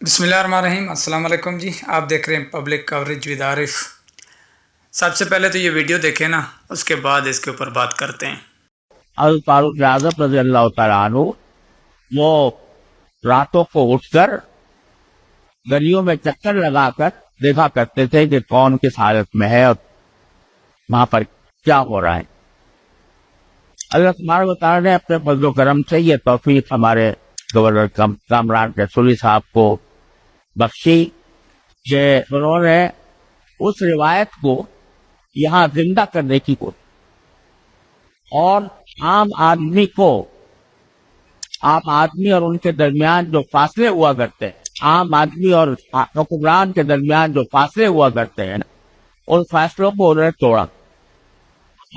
بسم اللہ الرحمن الرحیم۔ السلام علیکم جی، آپ دیکھ رہے ہیں پبلک کوریج ود عارف۔ سب سے پہلے تو یہ ویڈیو دیکھیں نا، اس کے بعد اس کے اوپر بات کرتے ہیں۔ حضرت فاروق اعظم رضی اللہ تعالیٰ عنہ وہ راتوں کو اٹھ کر گلیوں میں چکر لگا کر دیکھا کرتے تھے کہ کون کس حالت میں ہے اور وہاں پر کیا ہو رہا ہے۔ اللہ تبارک و تعالیٰ نے اپنے فضل و کرم سے یہ توفیق ہمارے گورنر کامران رسولی صاحب کو بخشی کہ انہوں نے اس روایت کو یہاں زندہ کرنے کی کوشش اور عام آدمی اور ان کے درمیان جو فاصلے ہوا کرتے ہیں، عام آدمی اور حکمران کے درمیان جو فاصلے ہوا کرتے ہیں، ان فاصلوں کو انہوں نے توڑا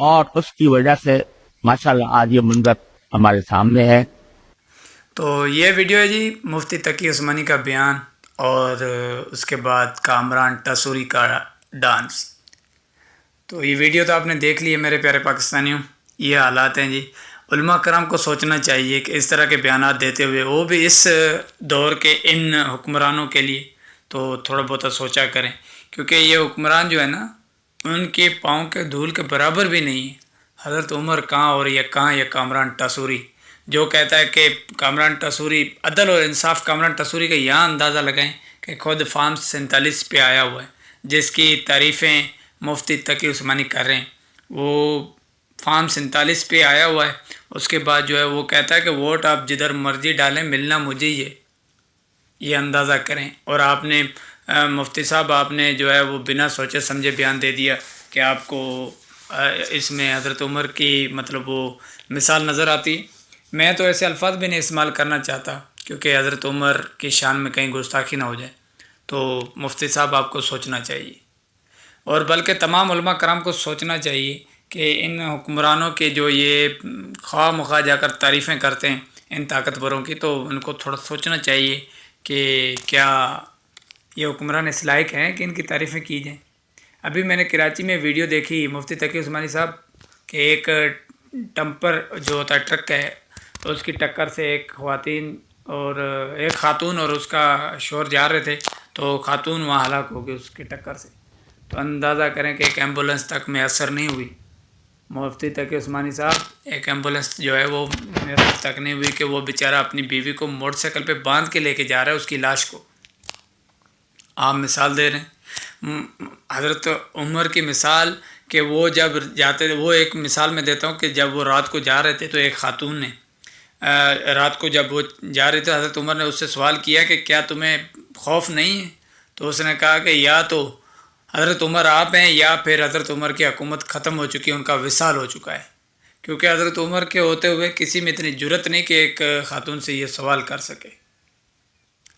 اور اس کی وجہ سے ماشاءاللہ آج یہ منظر ہمارے سامنے ہے۔ تو یہ ویڈیو ہے جی مفتی تقی عثمانی کا بیان اور اس کے بعد کامران ٹسوری کا ڈانس۔ تو یہ ویڈیو تو آپ نے دیکھ لی ہے میرے پیارے پاکستانیوں۔ یہ حالات ہیں جی، علماء کرام کو سوچنا چاہیے کہ اس طرح کے بیانات دیتے ہوئے وہ بھی اس دور کے ان حکمرانوں کے لیے تو تھوڑا بہت سوچا کریں، کیونکہ یہ حکمران جو ہے نا، ان کے پاؤں کے دھول کے برابر بھی نہیں ہے۔ حضرت عمر کہاں اور یہ کہاں یہ کامران ٹسوری جو کہتا ہے کہ کامران ٹسوری عدل اور انصاف۔ کامران ٹسوری کا یہاں اندازہ لگائیں کہ خود فارم 47 پہ آیا ہوا ہے، جس کی تعریفیں مفتی تقی عثمانی کر رہے ہیں۔ وہ فارم 47 پہ آیا ہوا ہے، اس کے بعد جو ہے وہ کہتا ہے کہ ووٹ آپ جدھر مرضی ڈالیں، ملنا مجھے یہ اندازہ کریں۔ اور آپ نے مفتی صاحب آپ نے جو ہے وہ بنا سوچے سمجھے بیان دے دیا کہ آپ کو اس میں حضرت عمر کی مطلب وہ مثال نظر آتی۔ میں تو ایسے الفاظ بھی نہیں استعمال کرنا چاہتا کیونکہ حضرت عمر کی شان میں کہیں گستاخی نہ ہو جائے۔ تو مفتی صاحب آپ کو سوچنا چاہیے، اور بلکہ تمام علماء کرام کو سوچنا چاہیے کہ ان حکمرانوں کے جو یہ خواہ مخواہ جا کر تعریفیں کرتے ہیں ان طاقتوروں کی، تو ان کو تھوڑا سوچنا چاہیے کہ کیا یہ حکمران اس لائق ہیں کہ ان کی تعریفیں کی جائیں۔ ابھی میں نے کراچی میں ویڈیو دیکھی مفتی تقی عثمانی صاحب کہ ایک ٹمپر جو ہوتا ہے ٹرک ہے، تو اس کی ٹکر سے ایک خاتون اور اس کا شوہر جا رہے تھے، تو خاتون وہاں ہلاک ہو گئی اس کی ٹکر سے۔ تو اندازہ کریں کہ ایک ایمبولنس تک میسر نہیں ہوئی۔ مفتی تقی عثمانی صاحب ایک ایمبولنس جو ہے وہ میسر تک نہیں ہوئی کہ وہ بیچارہ اپنی بیوی کو موٹر سائیکل پہ باندھ کے لے کے جا رہا ہے، اس کی لاش کو۔ آپ مثال دے رہے ہیں حضرت عمر کی مثال کہ وہ جب جاتے تھے، وہ ایک مثال میں دیتا ہوں کہ جب وہ رات کو جا رہے تھے تو ایک خاتون نے رات کو جب وہ جا رہے تھے، حضرت عمر نے اس سے سوال کیا کہ کیا تمہیں خوف نہیں ہے؟ تو اس نے کہا کہ یا تو حضرت عمر آپ ہیں یا پھر حضرت عمر کی حکومت ختم ہو چکی ہے، ان کا وصال ہو چکا ہے۔ کیونکہ حضرت عمر کے ہوتے ہوئے کسی میں اتنی جرت نہیں کہ ایک خاتون سے یہ سوال کر سکے۔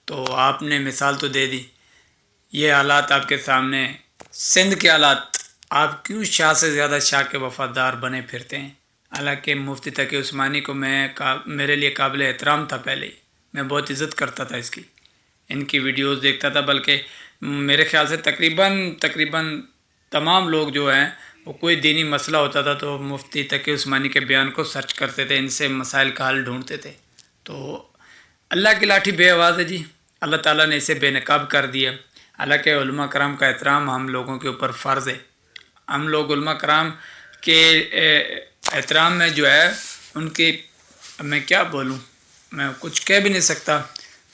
تو آپ نے مثال تو دے دی۔ یہ حالات آپ کے سامنے، سندھ کے حالات، آپ کیوں شاہ سے زیادہ شاہ کے وفادار بنے پھرتے ہیں؟ حالانکہ مفتی تقی عثمانی کو میرے لیے قابل احترام تھا، پہلے ہی میں بہت عزت کرتا تھا، ان کی ویڈیوز دیکھتا تھا، بلکہ میرے خیال سے تقریباً تمام لوگ جو ہیں وہ کوئی دینی مسئلہ ہوتا تھا تو مفتی تقی عثمانی کے بیان کو سرچ کرتے تھے، ان سے مسائل کا حل ڈھونڈتے تھے۔ تو اللہ کی لاٹھی بے آواز ہے جی، اللہ تعالیٰ نے اسے بے نقاب کر دیا۔ حالانکہ علماء کرام کا احترام ہم لوگوں کے اوپر فرض ہے۔ ہم لوگ علماء کرام کے احترام میں جو ہے ان کی، میں کیا بولوں، میں کچھ کہہ بھی نہیں سکتا،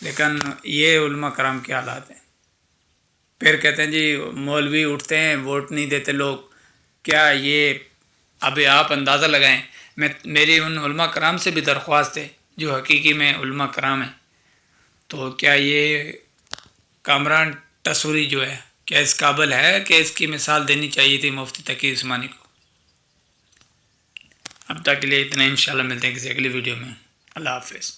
لیکن یہ علماء کرام کے حالات ہیں۔ پھر کہتے ہیں جی مولوی اٹھتے ہیں ووٹ نہیں دیتے لوگ، کیا یہ ابھی آپ اندازہ لگائیں۔ میری ان علماء کرام سے بھی درخواست ہے جو حقیقی میں علماء کرام ہیں، تو کیا یہ کامران ٹسوری جو ہے کیا اس قابل ہے کہ اس کی مثال دینی چاہیے تھی مفتی تقی عثمانی کو؟ اب تک کے لیے اتنا، انشاءاللہ ملتے ہیں کسی اگلی ویڈیو میں۔ اللہ حافظ۔